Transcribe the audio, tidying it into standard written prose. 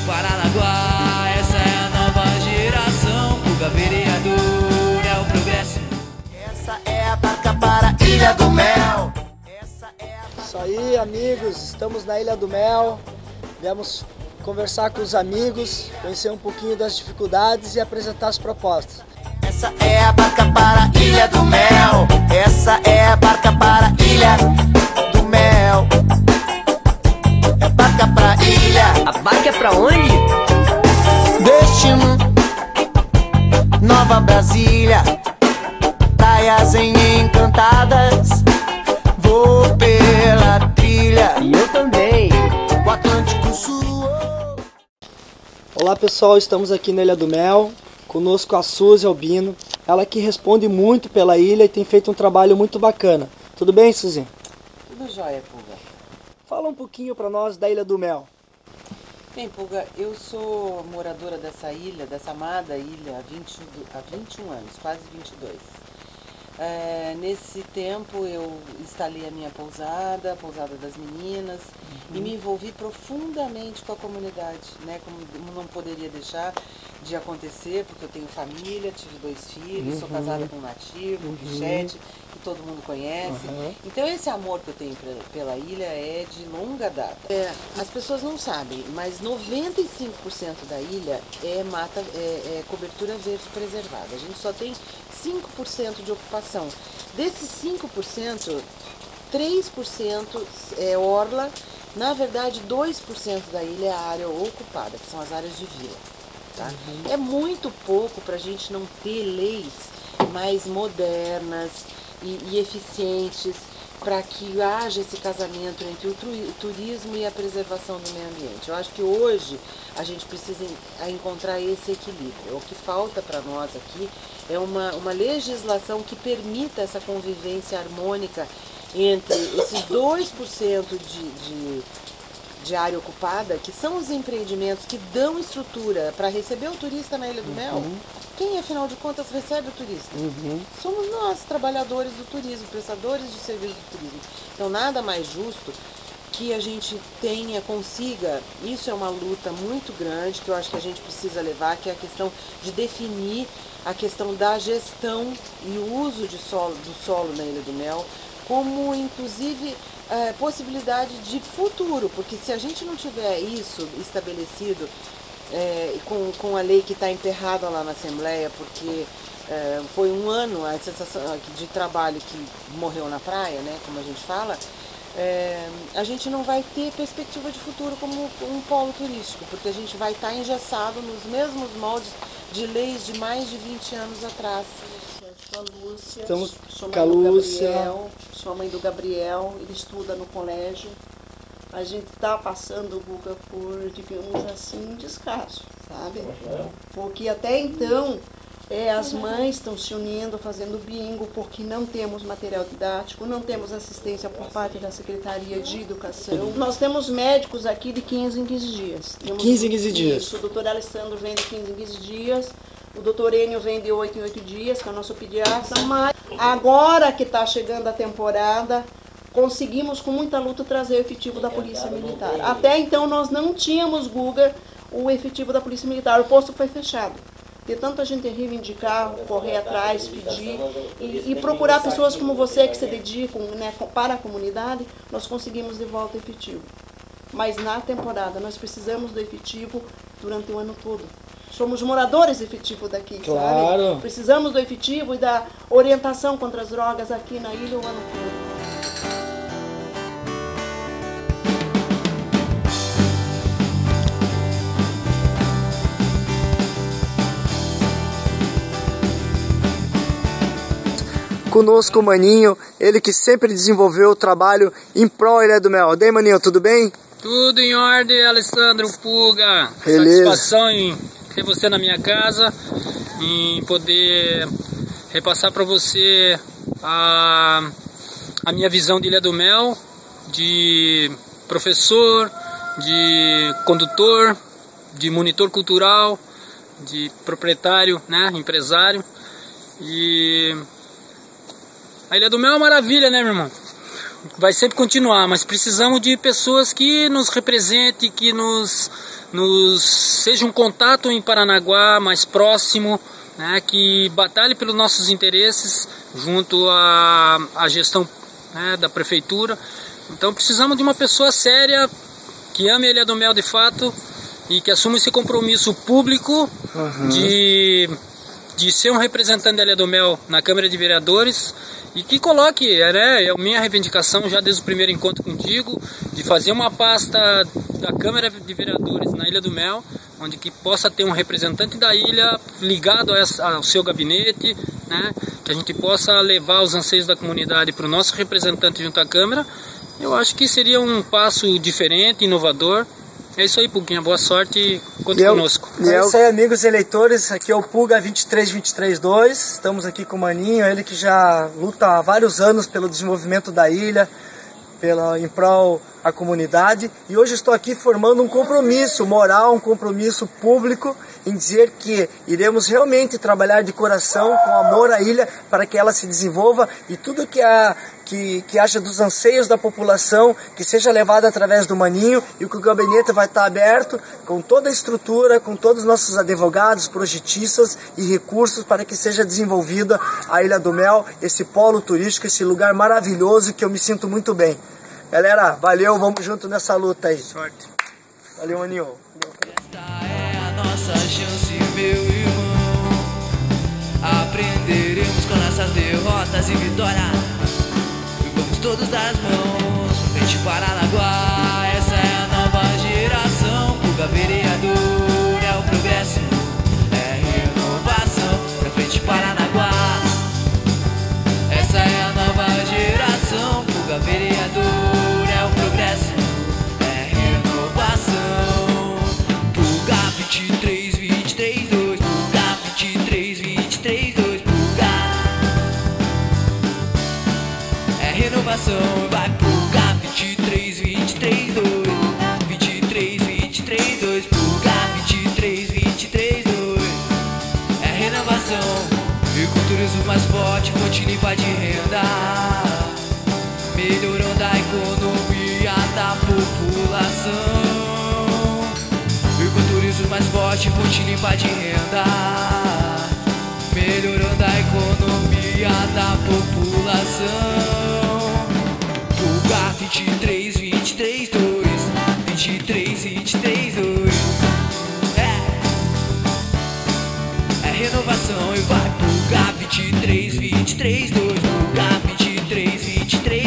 Paranaguá, essa é a nova geração. Puga vereador, é o progresso. Essa é a barca para a Ilha do Mel. Isso aí, amigos, estamos na Ilha do Mel. Viemos conversar com os amigos, conhecer um pouquinho das dificuldades e apresentar as propostas. Essa é a barca para a Ilha do Mel. Essa é a barca para a Ilha do Mel. É barca pra ilha. A barca é pra onde? Destino Nova Brasília. Praias encantadas. Vou pela trilha. E eu também. O Atlântico Sul. Olá pessoal, estamos aqui na Ilha do Mel. Conosco a Suzy Albino. Ela que responde muito pela ilha e tem feito um trabalho muito bacana. Tudo bem, Suzy? Tudo jóia, Puga. Fala um pouquinho para nós da Ilha do Mel. Bem, Puga, eu sou moradora dessa ilha, dessa amada ilha, há 21 anos, quase 22. Nesse tempo eu instalei a minha pousada, a pousada das meninas, e me envolvi profundamente com a comunidade, né? Como não poderia deixar de acontecer, porque eu tenho família, tive 2 filhos, sou casada com um nativo, um Pichete, que todo mundo conhece. Então esse amor que eu tenho pela ilha é de longa data. As pessoas não sabem, mas 95% da ilha é cobertura verde preservada. A gente só tem 5% de ocupação. Desses 5%, 3% é orla. Na verdade, 2% da ilha é a área ocupada, que são as áreas de vila. Tá? É muito pouco para a gente não ter leis mais modernas e eficientes para que haja esse casamento entre o turismo e a preservação do meio ambiente. Eu acho que hoje a gente precisa encontrar esse equilíbrio. O que falta para nós aqui é uma legislação que permita essa convivência harmônica entre esses 2% de área ocupada, que são os empreendimentos que dão estrutura para receber o turista na Ilha do Mel. Quem, afinal de contas, recebe o turista? Somos nós, trabalhadores do turismo, prestadores de serviço do turismo. Então, nada mais justo que a gente consiga, isso é uma luta muito grande, que eu acho que a gente precisa levar, que é a questão de definir a questão da gestão e o uso do solo na Ilha do Mel, como, inclusive, possibilidade de futuro, porque se a gente não tiver isso estabelecido com a lei que está emperrada lá na Assembleia, porque foi um ano a sensação de trabalho que morreu na praia, né, como a gente fala, a gente não vai ter perspectiva de futuro como um polo turístico, porque a gente vai estar engessado nos mesmos moldes de leis de mais de 20 anos atrás. Sou a Lúcia, Estamos sou com a Lúcia. sou a mãe do Gabriel, ele estuda no colégio. A gente está passando, Guga, por, digamos assim, descaso, sabe? Porque até então as mães estão se unindo, fazendo bingo, porque não temos material didático, não temos assistência por parte da Secretaria de Educação. Nós temos médicos aqui de 15 em 15 dias. 15 em 15 dias. Isso, o doutor Alessandro vem de 15 em 15 dias. O doutor Enio vem de 8 em 8 dias, que é o nosso pediatra. Mas agora que está chegando a temporada, conseguimos com muita luta trazer o efetivo da Polícia Militar. Até então nós não tínhamos, Guga, o efetivo da Polícia Militar. O posto foi fechado. De tanto a gente reivindicar, correr atrás, pedir e procurar pessoas como você que se dedicam, né, para a comunidade, nós conseguimos de volta o efetivo. Mas na temporada nós precisamos do efetivo durante o ano todo. Somos moradores efetivos daqui, Claro. sabe? Precisamos do efetivo e da orientação contra as drogas aqui na ilha o ano todo. Conosco o Maninho, ele que sempre desenvolveu o trabalho em prol da Ilha do Mel. Daí, Maninho, tudo bem? Tudo em ordem, Alessandro Puga. Beleza. Satisfação em ter você na minha casa, em poder repassar para você a minha visão de Ilha do Mel, de professor, de condutor, de monitor cultural, de proprietário, né, empresário. E a Ilha do Mel é uma maravilha, né, meu irmão? vai sempre continuar, mas precisamos de pessoas que nos representem, que nos seja um contato em Paranaguá mais próximo, né, que batalhe pelos nossos interesses junto à gestão, né, da prefeitura. Então precisamos de uma pessoa séria, que ame a Ilha do Mel de fato e que assuma esse compromisso público de ser um representante da Ilha do Mel na Câmara de Vereadores e que coloque, né, é a minha reivindicação já desde o primeiro encontro contigo, de fazer uma pasta da Câmara de Vereadores na Ilha do Mel, onde que possa ter um representante da ilha ligado ao seu gabinete, né, que a gente possa levar os anseios da comunidade para o nosso representante junto à Câmara. Eu acho que seria um passo diferente, inovador. É isso aí, Puguinha. Boa sorte e conte conosco. É isso aí, amigos eleitores. Aqui é o Puga 23232. Estamos aqui com o Maninho, ele que já luta há vários anos pelo desenvolvimento da ilha, em prol da comunidade. E hoje estou aqui formando um compromisso moral, um compromisso público em dizer que iremos realmente trabalhar de coração, com amor à ilha, para que ela se desenvolva e tudo que haja dos anseios da população, que seja levado através do Maninho, e que o gabinete vai estar aberto com toda a estrutura, com todos os nossos advogados, projetistas e recursos para que seja desenvolvida a Ilha do Mel, esse polo turístico, esse lugar maravilhoso que eu me sinto muito bem. Galera, valeu, vamos junto nessa luta aí. Sorte. Valeu, Maninho. Esta é a nossa chance, meu irmão. Aprenderemos com nossas derrotas e vitórias. E vamos todos dar as mãos pra frente Paranaguá. Essa é a nova geração. Puga vereador, é o progresso, é renovação pra frente Paranaguá. Essa é a nova geração. Puga vereador, é o progresso, é renovação. Puga 23, 23, 2. Puga 23, 23, 2. Puga é renovação. Vai Puga 23, 23, 2. 23, 23, 2. Puga 23, 23, 2. É renovação. E com turismo mais forte, continua de renda, melhorando a economia da população. E com turismo mais forte, continua de renda, melhorando a economia da população. Puga 23, 23, 2. 23, 23, 2. É renovação e vai Puga 23, 23, 2. Puga 23, 23,